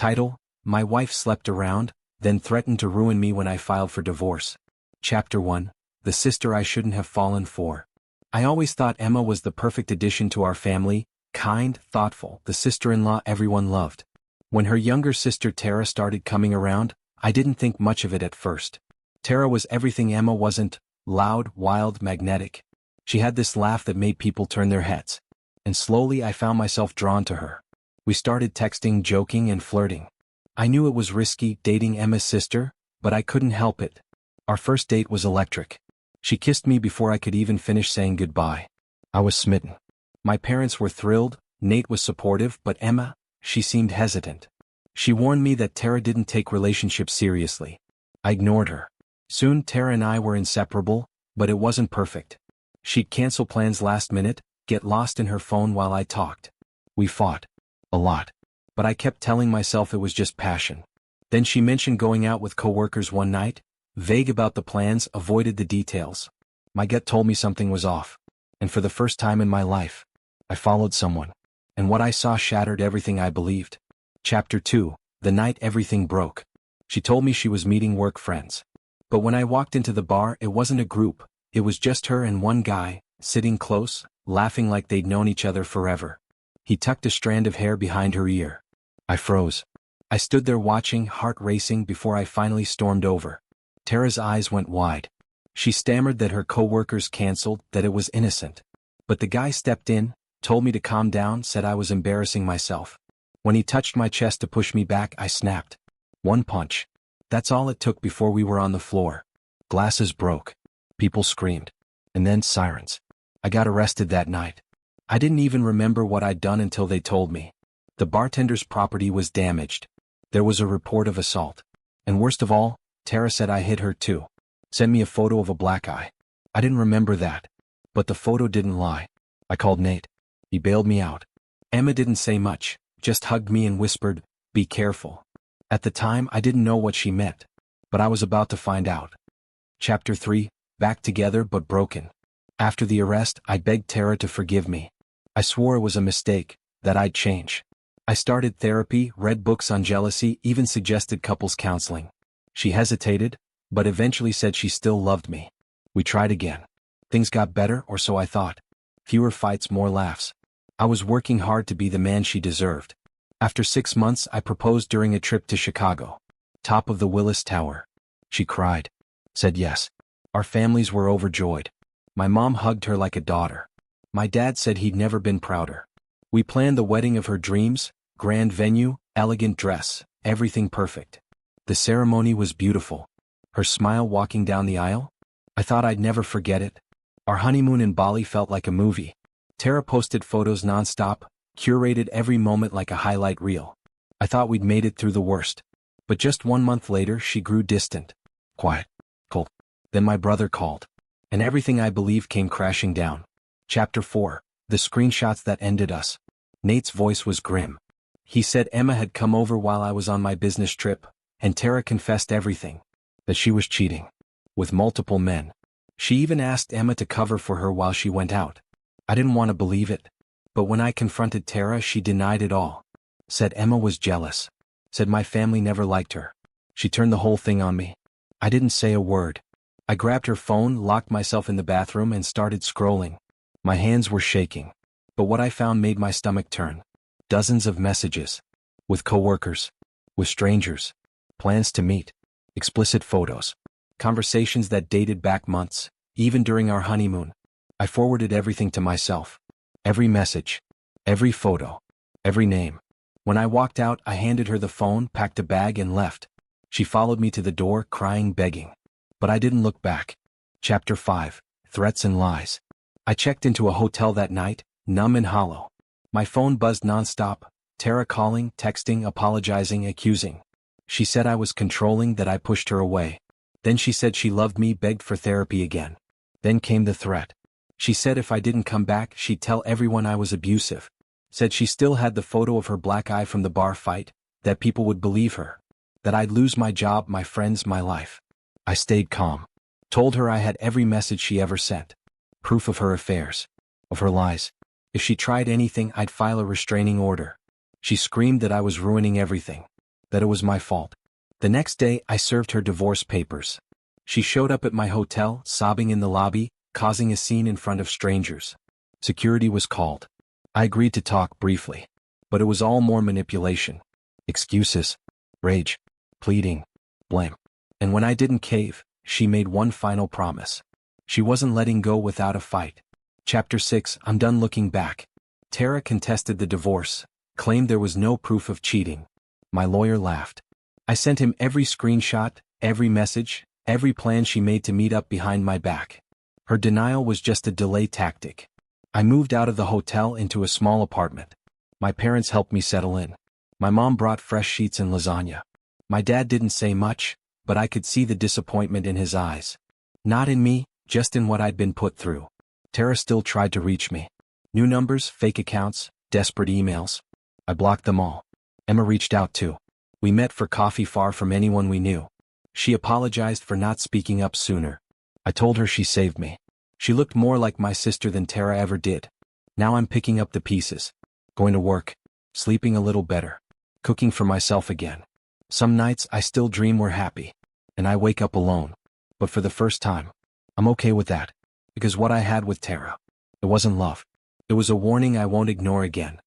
Title: My wife slept around, then threatened to ruin me when I filed for divorce. Chapter 1: The sister I shouldn't have fallen for. I always thought Emma was the perfect addition to our family, kind, thoughtful, the sister-in-law everyone loved. When her younger sister Tara started coming around, I didn't think much of it at first. Tara was everything Emma wasn't: loud, wild, magnetic. She had this laugh that made people turn their heads. And slowly I found myself drawn to her. We started texting, joking, and flirting. I knew it was risky, dating Emma's sister, but I couldn't help it. Our first date was electric. She kissed me before I could even finish saying goodbye. I was smitten. My parents were thrilled, Nate was supportive, but Emma, she seemed hesitant. She warned me that Tara didn't take relationships seriously. I ignored her. Soon Tara and I were inseparable, but it wasn't perfect. She'd cancel plans last minute, get lost in her phone while I talked. We fought. A lot. But I kept telling myself it was just passion. Then she mentioned going out with coworkers one night, vague about the plans, avoided the details. My gut told me something was off. And for the first time in my life, I followed someone. And what I saw shattered everything I believed. Chapter 2: The night everything broke. She told me she was meeting work friends. But when I walked into the bar, it wasn't a group, it was just her and one guy, sitting close, laughing like they'd known each other forever. He tucked a strand of hair behind her ear. I froze. I stood there watching, heart racing, before I finally stormed over. Tara's eyes went wide. She stammered that her coworkers canceled, that it was innocent. But the guy stepped in, told me to calm down, said I was embarrassing myself. When he touched my chest to push me back, I snapped. One punch. That's all it took before we were on the floor. Glasses broke. People screamed. And then sirens. I got arrested that night. I didn't even remember what I'd done until they told me. The bartender's property was damaged. There was a report of assault. And worst of all, Tara said I hit her too. Sent me a photo of a black eye. I didn't remember that. But the photo didn't lie. I called Nate. He bailed me out. Emma didn't say much, just hugged me and whispered, "Be careful." At the time, I didn't know what she meant. But I was about to find out. Chapter 3: Back together but broken. After the arrest, I begged Tara to forgive me. I swore it was a mistake, that I'd change. I started therapy, read books on jealousy, even suggested couples counseling. She hesitated, but eventually said she still loved me. We tried again. Things got better, or so I thought. Fewer fights, more laughs. I was working hard to be the man she deserved. After 6 months, I proposed during a trip to Chicago. Top of the Willis Tower. She cried. Said yes. Our families were overjoyed. My mom hugged her like a daughter. My dad said he'd never been prouder. We planned the wedding of her dreams, grand venue, elegant dress, everything perfect. The ceremony was beautiful. Her smile walking down the aisle? I thought I'd never forget it. Our honeymoon in Bali felt like a movie. Tara posted photos nonstop, curated every moment like a highlight reel. I thought we'd made it through the worst. But just 1 month later, she grew distant. Quiet. Cold. Then my brother called. And everything I believed came crashing down. Chapter 4: The screenshots that ended us. Nate's voice was grim. He said Emma had come over while I was on my business trip, and Tara confessed everything. That she was cheating. With multiple men. She even asked Emma to cover for her while she went out. I didn't want to believe it. But when I confronted Tara, she denied it all. Said Emma was jealous. Said my family never liked her. She turned the whole thing on me. I didn't say a word. I grabbed her phone, locked myself in the bathroom, and started scrolling. My hands were shaking. But what I found made my stomach turn. Dozens of messages. With coworkers. With strangers. Plans to meet. Explicit photos. Conversations that dated back months, even during our honeymoon. I forwarded everything to myself. Every message. Every photo. Every name. When I walked out, I handed her the phone, packed a bag, and left. She followed me to the door, crying, begging. But I didn't look back. Chapter 5: Threats and Lies. I checked into a hotel that night, numb and hollow. My phone buzzed nonstop, Tara calling, texting, apologizing, accusing. She said I was controlling, that I pushed her away. Then she said she loved me, begged for therapy again. Then came the threat. She said if I didn't come back, she'd tell everyone I was abusive. Said she still had the photo of her black eye from the bar fight, that people would believe her. That I'd lose my job, my friends, my life. I stayed calm. Told her I had every message she ever sent. Proof of her affairs. Of her lies. If she tried anything, I'd file a restraining order. She screamed that I was ruining everything. that it was my fault. The next day I served her divorce papers. She showed up at my hotel, sobbing in the lobby, causing a scene in front of strangers. Security was called. I agreed to talk briefly. But it was all more manipulation. Excuses. Rage. Pleading. Blame. And when I didn't cave, she made one final promise. She wasn't letting go without a fight. Chapter 6. I'm done looking back. Tara contested the divorce, claimed there was no proof of cheating. My lawyer laughed. I sent him every screenshot, every message, every plan she made to meet up behind my back. Her denial was just a delay tactic. I moved out of the hotel into a small apartment. My parents helped me settle in. My mom brought fresh sheets and lasagna. My dad didn't say much, but I could see the disappointment in his eyes. Not in me, just in what I'd been put through. Tara still tried to reach me. New numbers, fake accounts, desperate emails. I blocked them all. Emma reached out too. We met for coffee far from anyone we knew. She apologized for not speaking up sooner. I told her she saved me. She looked more like my sister than Tara ever did. Now I'm picking up the pieces. Going to work. Sleeping a little better. Cooking for myself again. Some nights I still dream we're happy. And I wake up alone. But for the first time, I'm okay with that. Because what I had with Tara, it wasn't love. It was a warning I won't ignore again.